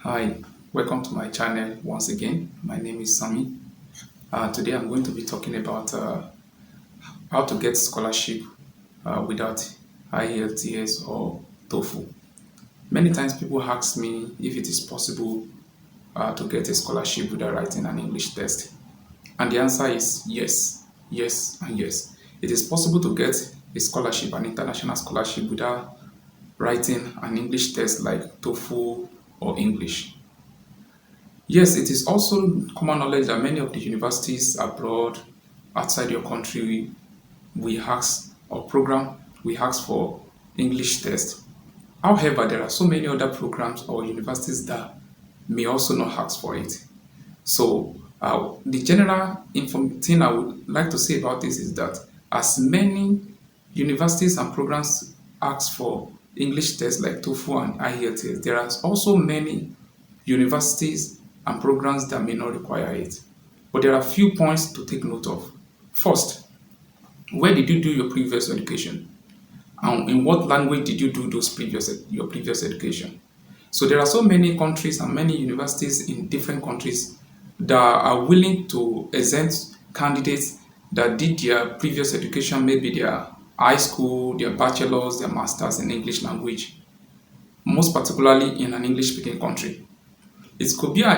Hi, welcome to my channel once again. My name is Sami. Today I'm going to be talking about how to get scholarship without IELTS or TOEFL. Many times people ask me if it is possible to get a scholarship without writing an English test. And the answer is yes, yes, and yes. It is possible to get a scholarship, an international scholarship, without writing an English test like TOEFL or English. Yes, it is also common knowledge that many of the universities abroad, outside your country, we ask or program, we ask for English test. However, there are so many other programs or universities that may also not ask for it. So, the general thing I would like to say about this is that as many universities and programs ask for English tests like TOEFL and IELTS, there are also many universities and programs that may not require it. But there are a few points to take note of. First, where did you do your previous education? And in what language did you do your previous education? So there are so many countries and many universities in different countries that are willing to exempt candidates that did their previous education, maybe their high school, their bachelor's, their master's in English language, most particularly in an English speaking country. It could be a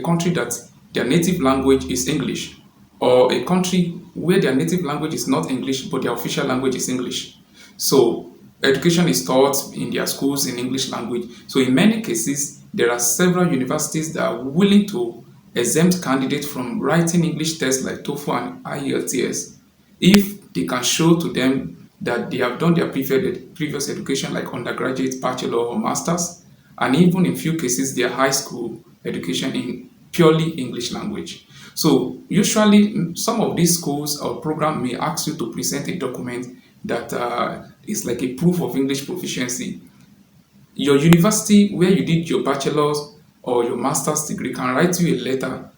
country that their native language is English, or a country where their native language is not English but their official language is English. So education is taught in their schools in English language. So in many cases, there are several universities that are willing to exempt candidates from writing English tests like TOEFL and IELTS if they can show to them that they have done their previous education like undergraduate, bachelor or masters, and even in few cases their high school education in purely English language. So usually some of these schools or program may ask you to present a document that is like a proof of English proficiency. Your university where you did your bachelor's or your master's degree can write you a letter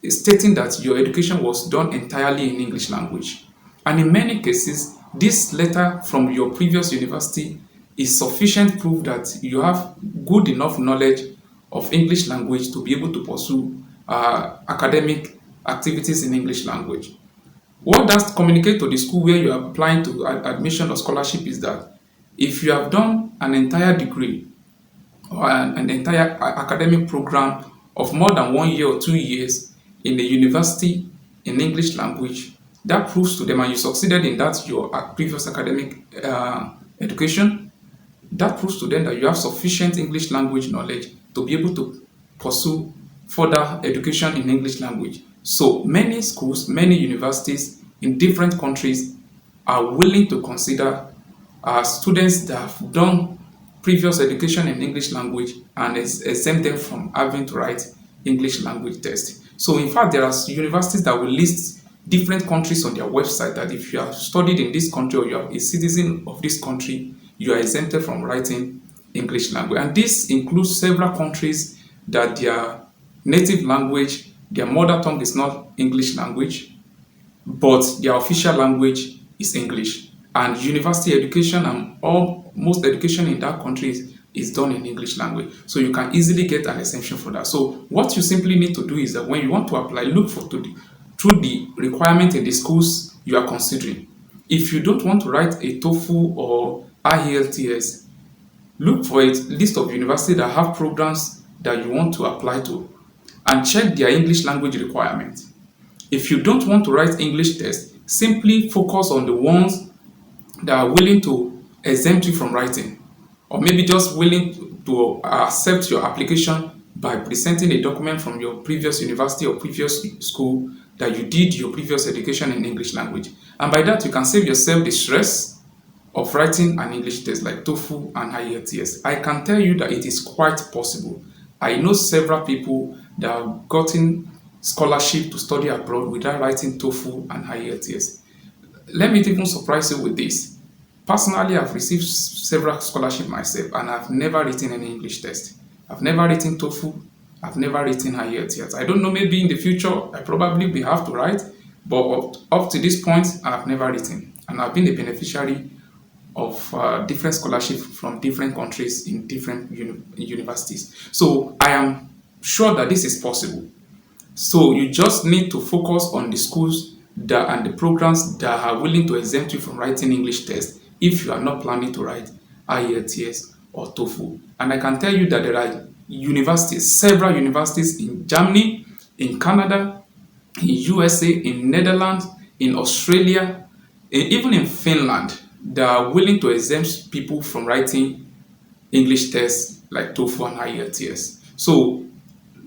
stating that your education was done entirely in English language. And in many cases, this letter from your previous university is sufficient proof that you have good enough knowledge of English language to be able to pursue academic activities in English language. What does communicate to the school where you are applying to admission or scholarship is that if you have done an entire degree or an entire academic program of more than 1 year or 2 years in a university in English language, that proves to them, and you succeeded in that your previous academic education, that proves to them that you have sufficient English language knowledge to be able to pursue further education in English language. So many schools, many universities in different countries are willing to consider students that have done previous education in English language and exempt them from having to write English language test. So in fact, there are universities that will list different countries on their website that if you have studied in this country or you are a citizen of this country, you are exempted from writing English language. And this includes several countries that their native language, their mother tongue is not English language, but their official language is English. And university education and most education in that country is done in English language. So you can easily get an exemption for that. So what you simply need to do is that when you want to apply, look through the requirement in the schools you are considering. If you don't want to write a TOEFL or IELTS, look for a list of universities that have programs that you want to apply to and check their English language requirement. If you don't want to write English test, simply focus on the ones that are willing to exempt you from writing, or maybe just willing to accept your application by presenting a document from your previous university or previous school that you did your previous education in English language. And by that, you can save yourself the stress of writing an English test like TOEFL and IELTS. I can tell you that it is quite possible. I know several people that have gotten scholarship to study abroad without writing TOEFL and IELTS. Let me even surprise you with this. Personally, I've received several scholarships myself and I've never written any English test. I've never written TOEFL. I've never written IELTS. I don't know, maybe in the future I probably will have to write, but up to this point, I've never written. And I've been a beneficiary of different scholarships from different countries in different universities. So I am sure that this is possible. So you just need to focus on the schools that and the programs that are willing to exempt you from writing English test if you are not planning to write IELTS or TOEFL. And I can tell you that there are universities, several universities in Germany, in Canada, in USA, in Netherlands, in Australia, even in Finland, that are willing to exempt people from writing English tests like TOEFL and IELTS. So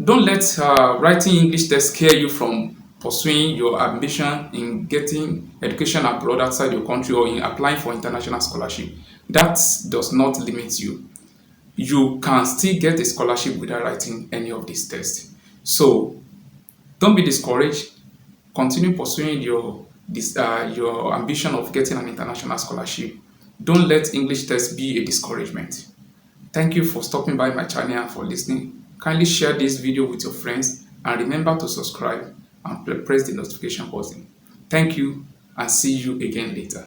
don't let writing English test scare you from pursuing your ambition in getting education abroad outside your country or in applying for international scholarship. That does not limit you. You can still get a scholarship without writing any of these tests. So don't be discouraged. Continue pursuing your ambition of getting an international scholarship. Don't let English test be a discouragement. Thank you for stopping by my channel and for listening. Kindly share this video with your friends and remember to subscribe and press the notification button. Thank you and see you again later.